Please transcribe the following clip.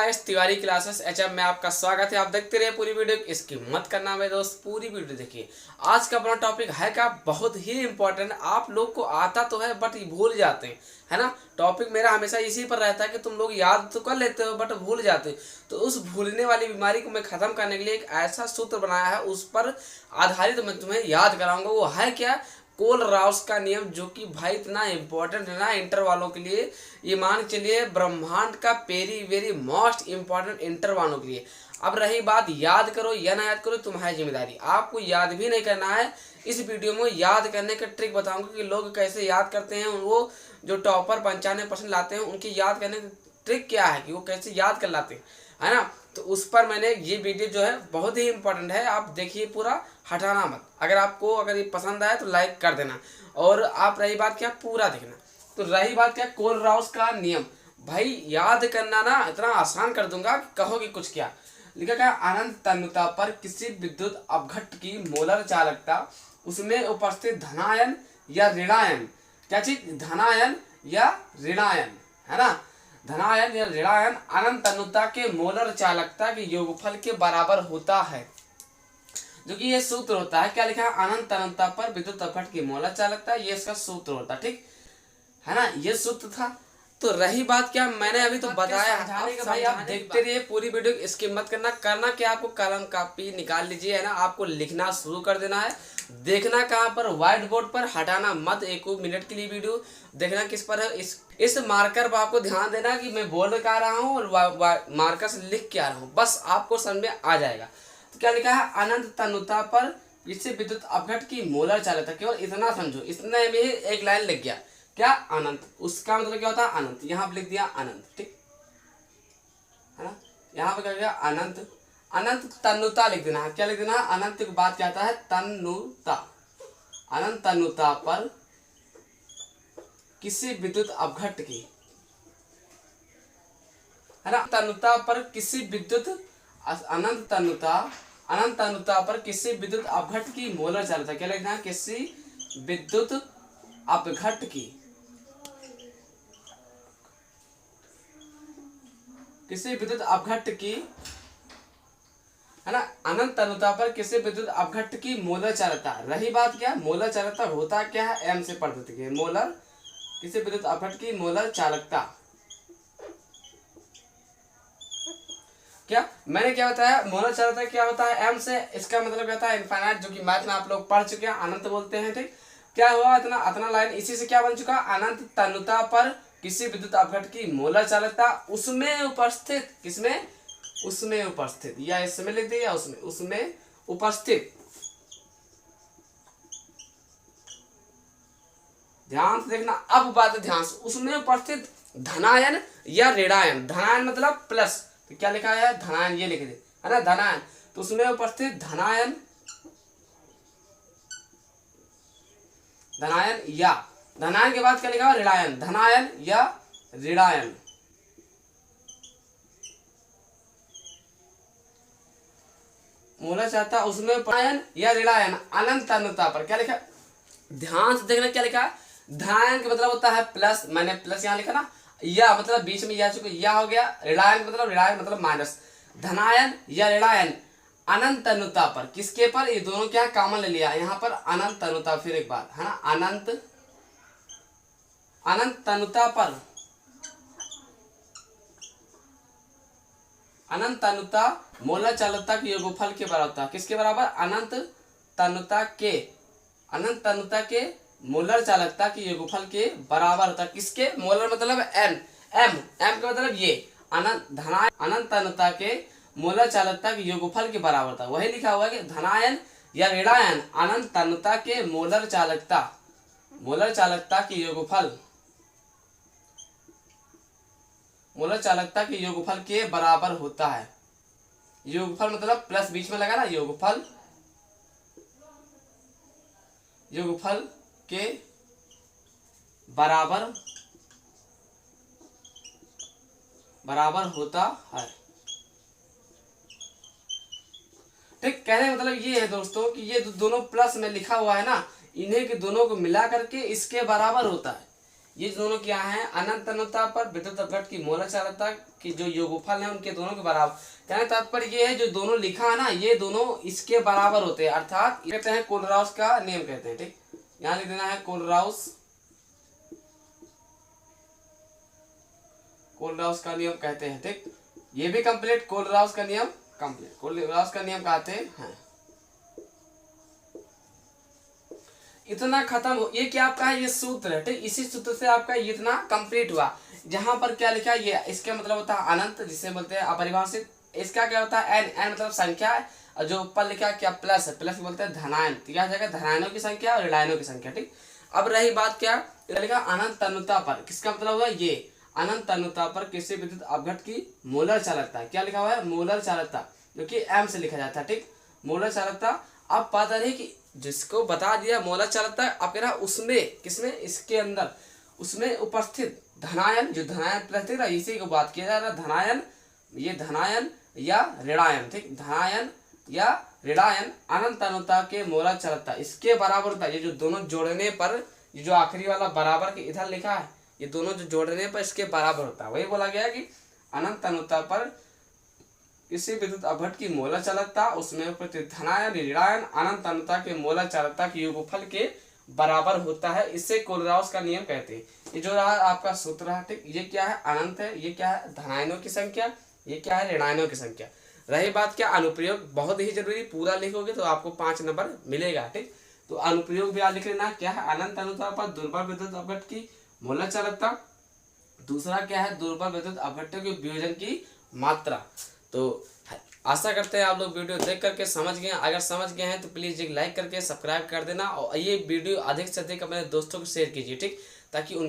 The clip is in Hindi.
गाइस, तिवारी क्लासेस एचएम में आपका स्वागत है। आप देखते रहिए पूरी वीडियो, इसकी मत करना मेरे दोस्त, पूरी वीडियो देखिए। आज का अपना टॉपिक है क्या बहुत ही इंपॉर्टेंट। आप लोग को आता तो है बट भूल जाते हैं, है ना। टॉपिक मेरा हमेशा इसी पर रहता है कि तुम लोग याद तो कर लेते हो बट भूल जाते हो। तो उस भूलने वाली बीमारी को मैं खत्म करने के लिए एक ऐसा सूत्र बनाया है, उस पर आधारित मैं तुम्हें याद कराऊंगा। वो है क्या? कोलराउस का नियम, जो कि भाई इतना इम्पोर्टेंट है ना इंटर वालों के लिए। ये मान के चलिए ब्रह्मांड का very very most important inter वालों के लिए। अब रही बात याद करो या ना याद करो, तुम्हारी जिम्मेदारी। आपको याद भी नहीं करना है। इस वीडियो में याद करने का ट्रिक बताऊंगा कि लोग कैसे याद करते हैं। वो जो टॉपर 95% लाते हैं उनकी याद करने की ट्रिक क्या है कि वो कैसे याद कर लाते हैं, है ना। तो उस पर मैंने ये वीडियो जो है बहुत ही इंपॉर्टेंट है, आप देखिए पूरा, हटाना मत। अगर ये पसंद आए तो लाइक कर देना, और आप रही बात क्या पूरा देखना। तो रही बात क्या कोलराउस का नियम, भाई याद करना ना इतना आसान कर दूंगा कि कहोगे कुछ क्या। लिखा क्या? अनंत तन्यता पर किसी विद्युत अपघट्ट की मोलर चालकता उसमें उपस्थित धनायन या ऋणायन, क्या चीज? धनायन या ऋणायन, है ना। धनायन या ऋणायन अनंत तन्यता के मोलर चालकता के योगफल के बराबर होता है। जो कि ये सूत्र होता है, क्या लिखा है? अनंत तन्यता पर विद्युत अपघट्ट की मोलर चालकता, ये इसका सूत्र होता है, ठीक है ना। ये सूत्र था। तो रही बात क्या, मैंने अभी तो बताया समझाने का, भाई आप देखते रहिए पूरी वीडियो, इसकी मत करना क्या आपको कलम कापी निकाल लीजिए, है ना। आपको लिखना शुरू कर देना है। देखना कहाँ पर? व्हाइट बोर्ड पर, हटाना मत। एक मिनट के लिए वीडियो देखना किस पर है। इस मार्कर पर आपको ध्यान देना कि मैं बोल के आ रहा हूँ और मार्कर से लिख के आ रहा हूँ, बस आपको समझ में आ जाएगा। तो क्या लिखा है? अनंत तन्यता पर इससे विद्युत अपघट्ट की मोलर चालकता, केवल इतना समझो, इतने में एक लाइन लिख गया। क्या? अनंत। उसका मतलब क्या होता है? अनंत। यहाँ पर लिख दिया अनंत, ठीक है ना। यहाँ पर क्या लिखा? अनंत। अनंत तन्यता लिख देना है। क्या लिख देना है? अनंत के बाद क्या आता है? तन्यता। अनंत तन्यता पर किसी विद्युत अपघट्ट की, है ना। तन्यता पर किसी विद्युत अनंत तन्यता पर किसी विद्युत अपघट्ट की मोलर चालकता, क्या लिखना है? किसी विद्युत अपघट्ट की, किसी विद्युत अपघट्ट की, है ना। अनंत तन्यता पर किसी विद्युत अपघट्ट की मोलर चालकता। रही बात क्या, मोलर चालकता होता क्या है? एम से पढ़ते थे मोलर, किसी विद्युत अपघट्ट की मोलर चालकता। क्या मैंने क्या बताया? मोलर चालकता क्या होता है? एम से। इसका मतलब क्या होता है? इनफाइनाइट, जो कि मैथ में आप लोग पढ़ चुके हैं, अनंत बोलते हैं, ठीक। क्या हुआ? इतना लाइन इसी से क्या बन चुका? अनंत तन्यता पर किसी विद्युत अपघट्ट की मोलर चालकता उसमें उपस्थित, किसमें? उसमें उपस्थित, या इसमें लिख दिया, उसमें उपस्थित। ध्यान से देखना, अब बात ध्यान से। उसमें उपस्थित धनायन या ऋणायन, धनायन मतलब प्लस, तो क्या लिखा है? धनायन, ये लिख दे, है ना, धनायन। तो उसमें उपस्थित धनायन या, धनायन के बाद क्या लिखा है? ऋणायन, धनायन या ऋणायन। मोलर चाहता उसमें धनायन या ऋणायन अनंत तन्यता पर, क्या लिखा? ध्यान से देखना, क्या लिखा? धनायन का मतलब होता है प्लस, मैंने प्लस यहाँ लिखा ना, या मतलब बीच में या चुका, या हो गया। ऋणायन मतलब माइनस। धनायन या ऋणायन अनंत तन्यता पर, किसके पर? ये दोनों क्या कॉमन ले लिया यहाँ पर? अनंत तन्यता। फिर एक बार, है ना, अनंत तन्यता पर, अनंत तन्यता मोलर चालकता के योगफल के बराबर होता है। किसके बराबर? अनंत तन्यता के मोलर चालकता के योगफल के बराबर होता है। किसके? मोलर मतलब एम का मतलब ये, अनंत तन्यता के मोलर चालकता के योगफल के बराबर होता है। वही लिखा हुआ है कि धनायन या ऋणायन अनंत तन्यता के मोलर चालकता के योगफल के बराबर होता है। योगफल मतलब प्लस बीच में लगा ना, योगफल के बराबर होता है, ठीक। कहने का मतलब ये है दोस्तों कि ये दोनों प्लस में लिखा हुआ है ना, इन्हें के दोनों को मिला करके इसके बराबर होता है। ये दोनों क्या है, अनंत अनंतता पर विद्युत अपघट की मोलर चालकता की जो योगफल है उनके दोनों के बराबर। कहने तात्पर्य ये है जो दोनों लिखा है ना, ये दोनों इसके बराबर होते हैं, अर्थात कहते हैं कोलराउस का नियम कहते हैं। ठीक, यहाँ लिख देना है कोलराउस का नियम कहते हैं। ठीक, ये भी कंप्लीट कोलराउस का नियम कंप्लीट कोलराउस का नियम कहते हैं। इतना खत्म हो, ये क्या आपका है, ये सूत्र है। ठीक, इसी सूत्र से आपका इतना कंप्लीट हुआ। जहां पर क्या लिखा है, ये इसका मतलब होता है अनंत, जिसे बोलते हैं अपरिभाषित। इसका क्या होता है, एन, एन मतलब संख्या है, और जो ऊपर लिखा है क्या प्लस है, प्लस बोलते हैं धनायन। तो क्या जाएगा, धनायनों की संख्या और ऋणायनों की संख्या। ठीक, अब रही बात क्या लिखा, अनंत अनुता पर, किसका मतलब होगा, ये अनंत अनुता पर किसी विद्युत अपघट की मोलर चालकता। क्या लिखा हुआ है, मोलर चालकता, जो कि एम से लिखा जाता है। ठीक, मोलर चालकता। अब पता नहीं कि जिसको बता दिया मोलर चालकता, अब कह रहा उसमें किसमें, इसके अंदर उसमें उपस्थित धनायन, जो धनायन प्लस दिख रहा है, इसी को बात किया जा रहा है। धनायन, ये धनायन या ऋणायन। ठीक, धनायन या ऋणायन अनंत अनुता के मोलर चालकता इसके बराबर होता है। ये जो दोनों जोड़ने पर, ये जो आखिरी वाला बराबर के इधर लिखा है, ये दोनों जो जोड़ने पर इसके बराबर होता है। वही बोला गया कि अनंत अनुता पर किसी विद्युत अपघट की मोलर चालकता उसमें उपस्थित धनायन ऋणायन अनंत अनुता के मोलर चालकता के योगफल के बराबर होता है। इसे कोलराउस का नियम कहते हैं। ये जो रहा आपका सूत्र है। ठीक, ये क्या है, अनंत है, ये क्या है, धनायनों की संख्या, ये क्या है, ऋणायनों की संख्या। रही बात क्या, अनुप्रयोग बहुत ही जरूरी, पूरा लिखोगे तो आपको 5 नंबर मिलेगा। ठीक, तो अनुप्रयोग भी आज लिख लेना। क्या है, अनंत अनुता पर दुर्बल विद्युत अपघट की मोलर चालकता। दूसरा क्या है, दुर्बल विद्युत अपघटों के वियोजन की मात्रा। तो आशा करते हैं आप लोग वीडियो देख करके समझ गए। अगर समझ गए हैं तो प्लीज़ एक लाइक करके सब्सक्राइब कर देना, और ये वीडियो अधिक से अधिक अपने दोस्तों को शेयर कीजिए। ठीक, ताकि उन